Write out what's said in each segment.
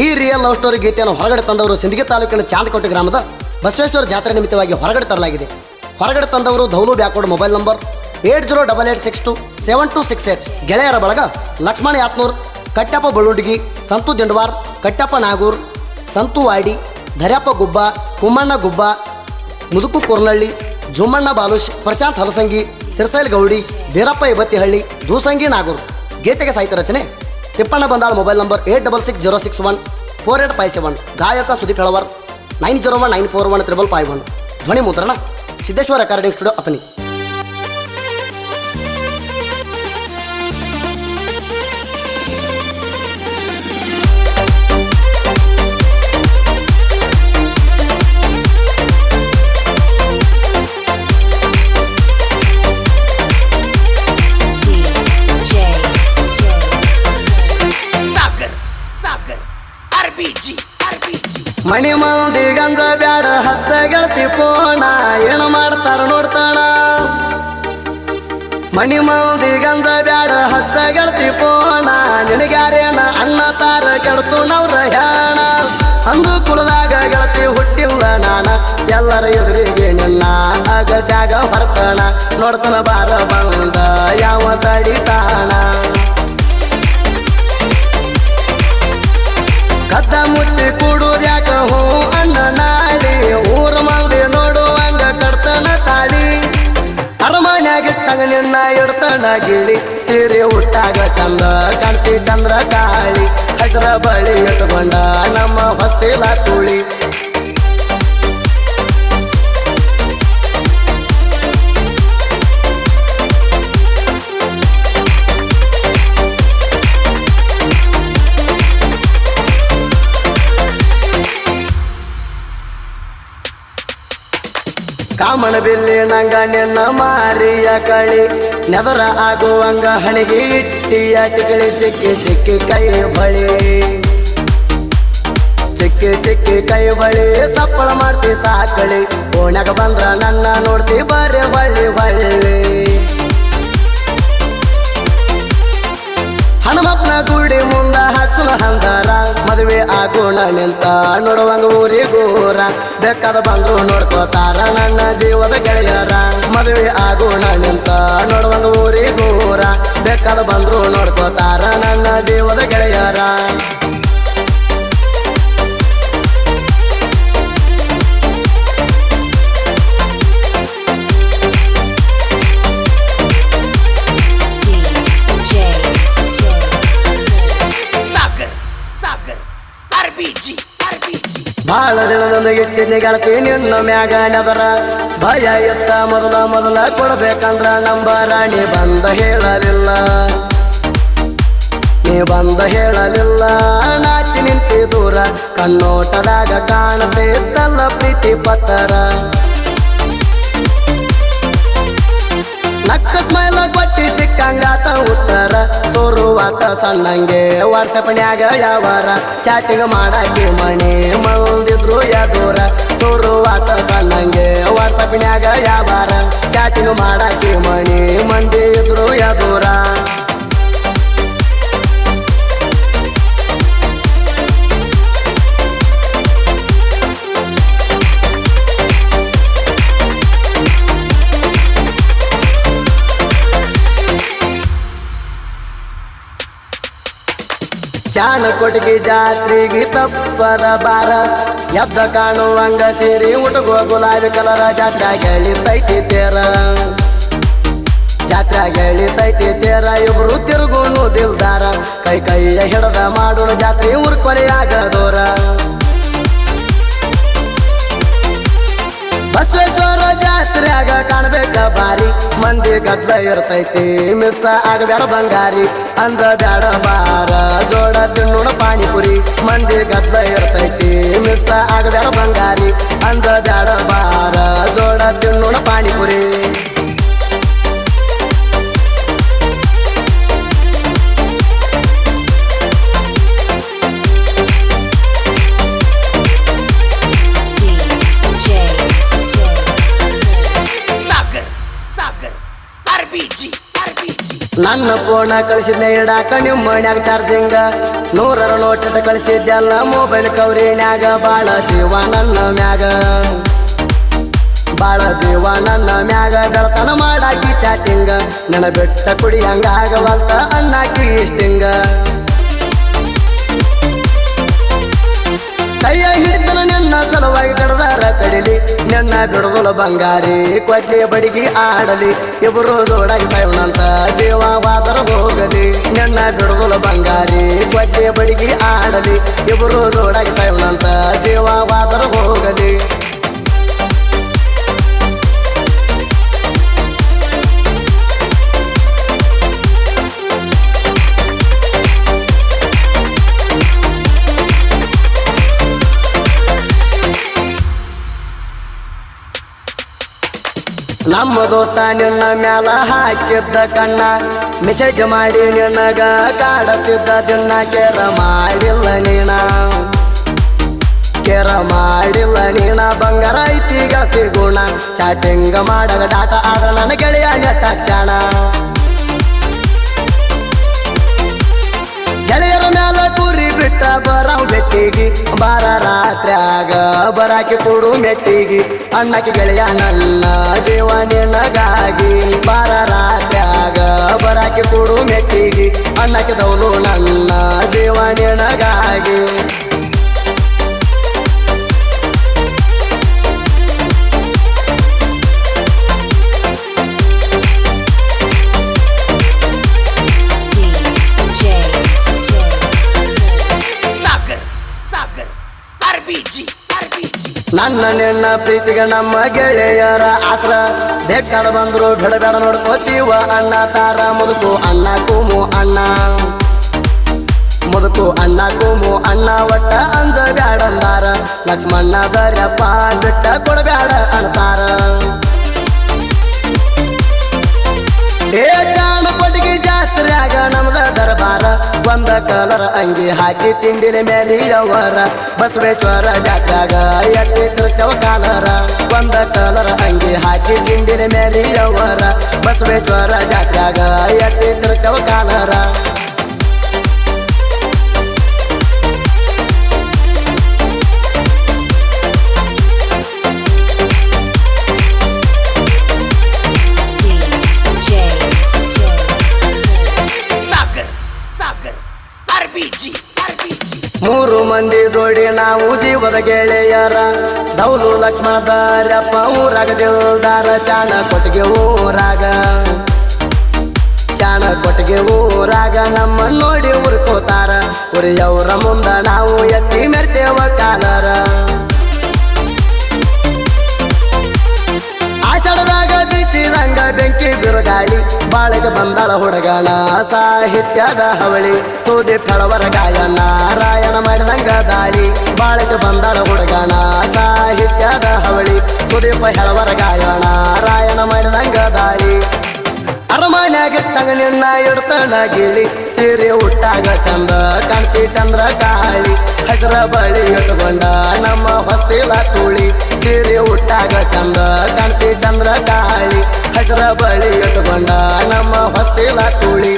ಈ real love story ಗೀತೆಯನ್ನು ಹೊರಗಡೆ ತಂದವರು ಸಿಂದಗಿ ತಾಲೂಕಿನ ಚಾಂದಕೋಟೆ ಗ್ರಾಮದ ಬಸವೇಶ್ವರ ಜಾತ್ರೆ ನಿಮಿತ್ತವಾಗಿ ಹೊರಗಡೆ ತರಲಾಗಿದೆ. ಹೊರಗಡೆ ತಂದವರು ಧೌಲು ಬ್ಯಾಕ್ವರ್ಡ್ ಮೊಬೈಲ್ ನಂಬರ್ 8088627268. ಗೆಳೆಯರ ಬಳಗ ಲಕ್ಷ್ಮಣ ಯಾತ್ನೂರ್, ಕಟ್ಟಪ್ಪ ಬಳುಂಡಗಿ, ಸಂತು ದಿಂಡವಾರ್, ಕಟ್ಟಪ್ಪ ನಾಗೂರ್, ಸಂತು ವಾಡಿ, ಧರ್ಯಪ್ಪ ಗುಬ್ಬ, ಕುಮ್ಮಣ್ಣ ಗುಬ್ಬ, ಮುದುಕು ಕೊರ್ನಳ್ಳಿ, ಜುಮ್ಮಣ್ಣ ಬಾಲುಷ್, ಪ್ರಶಾಂತ್ ಹಲಸಂಗಿ, ಸಿರ್ಸೈಲ್ ಗೌಡಿ, ಬೀರಪ್ಪ ಇವತ್ತಿಹಳ್ಳಿ, ದೂಸಂಗಿ ನಾಗೂರ್. ಗೀತೆಗೆ ಸಾಹಿತ್ಯ ರಚನೆ ತಿಪ್ಪಣ್ಣ ಬಂದಾಳ. Mobile number 8660614857. ಗಾಯಕ ಸುದೀಪ್ ಹೆಳವರ್ 9019415551. ಧ್ವನಿ ಮುದ್ರಣ ಸಿದ್ದೇಶ್ವರ ರೆಕಾರ್ಡಿಂಗ್ ಸ್ಟುಡಿಯೋ ಅತನಿ. ಮಣಿ ಮಂದಿ ಗಂಜ ಬ್ಯಾಡ ಹಚ್ಚ ಗೆಳತಿ ಪೋಣ, ಏನು ಮಾಡ್ತಾರ ನೋಡ್ತಾಣ. ಮಣಿ ಮಂದಿ ಗಂಜ ಬ್ಯಾಡ ಹಚ್ಚ ಗೆಳತಿ ಪೋಣ, ನಿನಗ್ಯಾರೇನ ಅಣ್ಣ ತಾರ ಕೆಡ್ತು ನವ್ರ ಹ್ಯಾಣ. ಅಂದು ಕುಲದಾಗ ಗೆಳತಿ ಹುಟ್ಟಿಲ್ಲ ನಾನ, ಎಲ್ಲರ ಎದುರಿಗೆ ನಿನ್ನ ಅಗಸ್ಯಾಗ ಹೊರತಣ. ನೋಡ್ತಾನ ಬಾರ ಬಂದ ಯಾವ ತಡಿತಾಣ. ಕದ್ದ ಮುಚ್ಚಿ ಕೂಡುದ್ಯಾಕ ಹೂ ಅಣ್ಣ ನಾಡಿ, ಊರ ಮಂದಿ ನೋಡುವಂಗ ಕಡ್ತನ ತಾಡಿ. ಅರಮನ್ಯಾಗಿಟ್ಟಂಗ ನಿನ್ನ ಇಡ್ತಣ ಗಿಳಿ, ಸೀರೆ ಹುಟ್ಟಾಗ ಚಂದ ಕಾಣ್ತಿ ಚಂದ್ರ ಕಾಳಿ. ಹಸಿರ ಬಳಿ ಇಟ್ಕೊಂಡ ನಮ್ಮ ಹೊಸ್ತಿಲ ತುಳಿ. ಕಾಮಣ ಬಿಲ್ಲಿ ನಂಗ ನಿನ್ನ ಮಾರಿಯ ಕಳಿ, ನೆದರ ಆಗುವಂಗ ಹಣಿಗೆ ಇಟ್ಟಿಯ ಟಿಕಳಿ. ಚಿಕ್ಕಿ ಚಿಕ್ಕಿ ಕೈ ಬಳಿ, ಚಿಕ್ಕಿ ಚಿಕ್ಕಿ ಕೈ ಬಳಿ, ಸಪ್ಪಳ ಮಾಡ್ತಿ ಸಾಕಳಿ. ಓಣ್ಯಾಗ ಬಂದ್ರ ನನ್ನ ನೋಡ್ತಿ ಬರೇ ಬಳ್ಳಿ ಬಳ್ಳಿ. ಹನುಮಪ್ಪನ ಗುಡಿ ಮುಂದ ಹಚ್ಚುನ ಹಂದಾರ, ಮದುವೆ ಆಗೋಣ ನಿಂತ ನೋಡುವಂಗ ಊರಿಗೂರ. ಬೇಕಾದ ಬಂದ್ರು ನೋಡ್ಕೋತಾರ ನನ್ನ ಜೀವದ ಗೆಳೆಯರ. ಮದುವೆ ಆಗೋಣ ನಿಂತ ನೋಡುವಂಗ ಊರಿಗೂರ. ಬೇಕಾದ ಬಂದ್ರು ನೋಡ್ಕೋತಾರ ನನ್ನ ಜೀವದ ಗೆಳೆಯರ. ಬಾಳ ದಿನದೊಂದು ಇಟ್ಟಿದ್ದೆ ಗೆಳತಿ ನಿನ್ನ ಮ್ಯಾಗ ನೆದರ. ಭಯ ಎತ್ತ ಮೊದಲ ಕೊಡ್ಬೇಕಂದ್ರ ನಂಬರ. ನೀ ಬಂದ ಹೇಳಲಿಲ್ಲ, ನಾಚಿ ನಿಂತಿ ದೂರ. ಕಣ್ಣೋಟದಾಗ ಕಾಣತೈತಲ್ಲ ಪ್ರೀತಿ ಪತ್ತರ. ನಕ್ಕ ಸ್ಮೈಲ ಕೊಟ್ಟಿ ಸಿಕ್ಕಂಗಾತ ಉತ್ತರ. ಸೋರುವಾತ ಸಣ್ಣಂಗೆ ವಾಟ್ಸಪ್ನ್ಯಾಗ ಯಾವಾರ. ಚಾಟಿಂಗ್ ಮಾಡಾಕಿ ಮಣಿ ಮಂದಿದ್ರು ಯಾದೂರ. ಸೋರುವಾತ ಸಣ್ಣಂಗೆ ವಾಟ್ಸಪ್ನ್ಯಾಗ ಯಾವಾರ. ಚಾಟಿಂಗ್ ಮಾಡಾಕಿ ಮಣಿ ಮಂದಿ ಇದ್ರು ಯಾದೂರ. ಚಾಣಕೊಟ್ಟಿಗೆ ಜಾತ್ರೆಗೆ ತಪ್ಪದ ಬಾರ. ಎದ್ದ ಕಾಣುವಂಗ ಸೀರೆ ಉಟುಕೋ ಗುಲಾಬಿ ಕಲರ. ಜಾತ್ರೆಯಾಗ ಎಳಿತೈತಿ ತೇರ, ಇಬ್ರು ತಿರುಗುನು ದಿಲ್ದಾರ. ಕೈಯ ಹಿಡದ ಮಾಡೋಣ ಜಾತ್ರೆ ಊರ್ ಕೊನೆಯಾಗದೋರ. ಬಸವೇಶ್ವರ ಜಾತ್ರೆಯಾಗ ಕಾಣ್ಬೇಕ ಬಾರಿ. ಮಂದಿ ಗದ್ಲ ಇರ್ತೈತಿ ಮಿಸ್ ಆಗಬೇಡ ಬಂಗಾರಿ. ಅಂಜ ಬ್ಯಾಡ ಬಾರ ಜೋಡ ತಿನ್ನೋಣ ಪಾನಿಪುರಿ. ಮಂದಿ ಗದ್ಲ ಇರ್ತೈತಿ ಮಿಸ್ ಆಗಬೇಡ ಬಂಗಾರಿ. ಅಂಜ ಬ್ಯಾಡ ಬಾರ ಜೋಡ ತಿನ್ನೋಣ ಪಾನಿಪುರಿ. RBG ನನ್ನ ಫೋನ ಕಳಿಸಿದ್ನೆ ಇಡಾಕ ನಿಮ್ಮ ಮನ್ಯಾಗ ಚಾರ್ಜಿಂಗ 100 ನೋಟ್ ಕಳಿಸಿದ್ದೆಲ್ಲ ಮೊಬೈಲ್ ಕವರಿನ್ಯಾಗ ಬಾಳ ಜೀವ ನನ್ನ ಮ್ಯಾಗ ಬಾಳ ಜೀವ ನನ್ನ ಮ್ಯಾಗ ಬೆಳತನ ಮಾಡಾಕಿ ಚಾಟಿಂಗ ನನ್ನ ಬೆಟ್ಟ ಕುಡಿಯಂಗ ಆಗವಲ್ತ ಅಣ್ಣಾಕಿ ಇಷ್ಟಿಂಗ ಕೈಯ ಹಿಡಿತನ ನಿನ್ನ ಸಲುವಾಗಿ ಕಡದಾರ ಕಡಿಲಿ ನಿನ್ನ ಬಿಡುದಲು ಬಂಗಾರಿ ಕೊಡ್ಲಿ ಬಡಿಗಿ ಆಡಲಿ ಇಬ್ಬರು ಜೋಡಾಗಿ ಸಾಯೋಣಂತ ಜೀವವಾದರ ಹೋಗಲಿ ನಿನ್ನ ಬಿಡುದಲು ಬಂಗಾರಿ ಕೊಡ್ಲಿ ಬಡಿಗಿ ಆಡಲಿ ಇಬ್ಬರು ಜೋಡಾಗಿ ಸಾಯೋಣಂತ ಜೀವವಾದರ ಹೋಗಲಿ ನಮ್ಮ ದೋಸ್ತ ನಿನ್ನ ಮ್ಯಾಲ ಹಾಕಿದ್ದ ಕಣ್ಣ ಮೆಸೇಜ್ ಮಾಡಿ ನಿನ್ನಗ ಕಾಡತಿದ್ದ ದಿನ ಕೇರ ಮಾಡಿಲ್ಲ ನೀನ ಬಂಗಾರ ಐತಿ ಗೆಳತಿ ಗುಣ ಚಾಟಿಂಗ ಮಾಡಗ ಡಾಟಾ ಆದ್ರ ನನ್ನ ಗೆಳೆಯ ನೆಟ್ಟಾಕ್ಷಣ ಗೆಳೆಯರ ಮ್ಯಾಲ ಕೂರಿ ಬಿಟ್ಟ ಬರಾವ್ ಬೆಟ್ಟಿಗಿ ಬಾರ ರಾತ್ರ್ಯಾಗ ಬರಾಕಿ ಕೊಡು ಮೆಟ್ಟಿಗಿ ಅಣ್ಣಕ್ಕೆ ಗೆಳೆಯ ನನ್ನ ಜೀವ ನಿನಗಾಗಿ ಬಾರ ರಾತ್ರ್ಯಾಗ ಬರಾಕಿ ಕೊಡು ಮೆಟ್ಟಿಗಿ ಅಣ್ಣಕ್ಕೆ ದೌಲು ನನ್ನ ಜೀವ ನಿನಗಾಗಿ ನನ್ನ ನಿನ್ನ ಪ್ರೀತಿಗೆ ನಮ್ಮ ಗೆಳೆಯರ ಆಸ್ರ ಬೇಕಾದ ಬಂದ್ರು ಬೇಡ ನೋಡ್ಕೋತೀವ ಅಣ್ಣ ತಾರ ಮುದುಕು ಅಣ್ಣ ಕೂಮು ಅಣ್ಣ ಒಟ್ಟ ಅಂಜ ಬ್ಯಾಡಂದಾರ ಲಕ್ಷ್ಮಣ್ಣ ದರ್ಯಪ್ಪ ಬಿಟ್ಟ ಕೊಡಬ್ಯಾಡ ಅಣ್ತಾರ ಏ ಚಾಣ ಪಟ್ಟಿಗೆ ಜಾತ್ರ್ಯಾಗ ನಮ್ದ ದರ್ಬಾರ ಒಂದ ಕಲರ್ ಅಂಗಿ ಹಾಕಿ ತಿಂಡಿಲಿ ಮೇಲಿಯವರ ಬಸವೇಶ್ವರ ಜಾತ್ರ್ಯಾಗ ಎತ್ತಿರ್ತವ ಕಾಲರ ಒಂದ ಕಲರ್ ಅಂಗಿ ಹಾಕಿ ತಿಂಡಿಲಿ ಮೇಲಿಯವರ ಬಸವೇಶ್ವರ ಜಾತ್ರ್ಯಾಗ ಎತ್ತಿರ್ತವ ಕಾಲರ ಮೂರು ಮಂದಿ ಜೋಡಿ ನಾವು ಜೀವದ ಗೆಳೆಯರ ದೌಲು ಲಕ್ಷ್ಮಣ ದರ್ಯಪ್ಪ ಊರಾಗ ದಿಲ್ದಾರ ಚಾಣ ಕೊಟ್ಟಿಗೆ ಊರಾಗ ನಮ್ಮ ನೋಡಿ ಉರ್ಕೋತಾರ ಉರಿಯವ್ರ ಮುಂದ ನಾವು ಎತ್ತಿ ಮೆರ್ತೇವ ಕಾಲರ ಆಷಾಢದಾಗ ಬಿಸಿರಂಗ ಬೆಂಕಿ ಬಿರುಗಾಳಿ ಬಾಳೆಗೆ ಬಂದಾಳ ಹುಡುಗಣ ಸಾಹಿತ್ಯದ ಹವಳಿ ಸೂದಿ ಫಳವರ ಗಾಯನ ರಾಯಣ ಮಾಡಿದಂಗ ದಾಳಿ ಬಾಳೆಗೆ ಬಂದಾಳ ಹುಡುಗಣ ಸಾಹಿತ್ಯದ ಹವಳಿ ಸುದೀಪ ಹೆಳವರ ಗಾಯನ ರಾಯಣ ಮಾಡಿದಂಗ ದಾಳಿ ಅರಮನ್ಯಾಗಿಟ್ಟಂಗ ನಿನ್ನ ಇಡ್ತಣ ಗಿಳಿ ಸೀರೆ ಉಟ್ಟಾಗ ಚಂದ ಕಾಣ್ತಿ ಚಂದ್ರ ಕಾಳಿ ಹೆಸರ ಬಳಿ ಇಟ್ಕೊಂಡ ನಮ್ಮ ಹೊಸ್ತಿಲ ತುಳಿ ಸೀರೆ ಉಟ್ಟಾಗ ಚಂದ ಕಾಣ್ತಿ ಚಂದ್ರ ಕಾಳಿ ಹೆಸರ ಬಳಿ ಇಟ್ಕೊಂಡ ನಮ್ಮ ಹೊಸ್ತಿಲ ತುಳಿ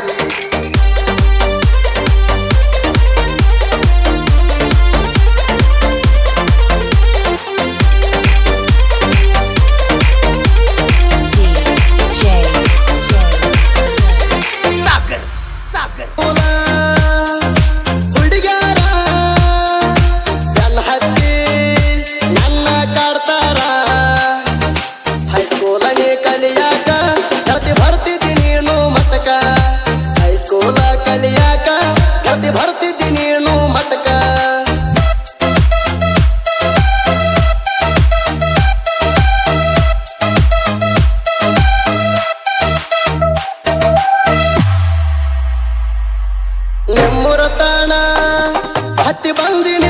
ನಿಮ್ಮುರತಾಣ ಹತ್ತಿ ಬಂದಿನಿ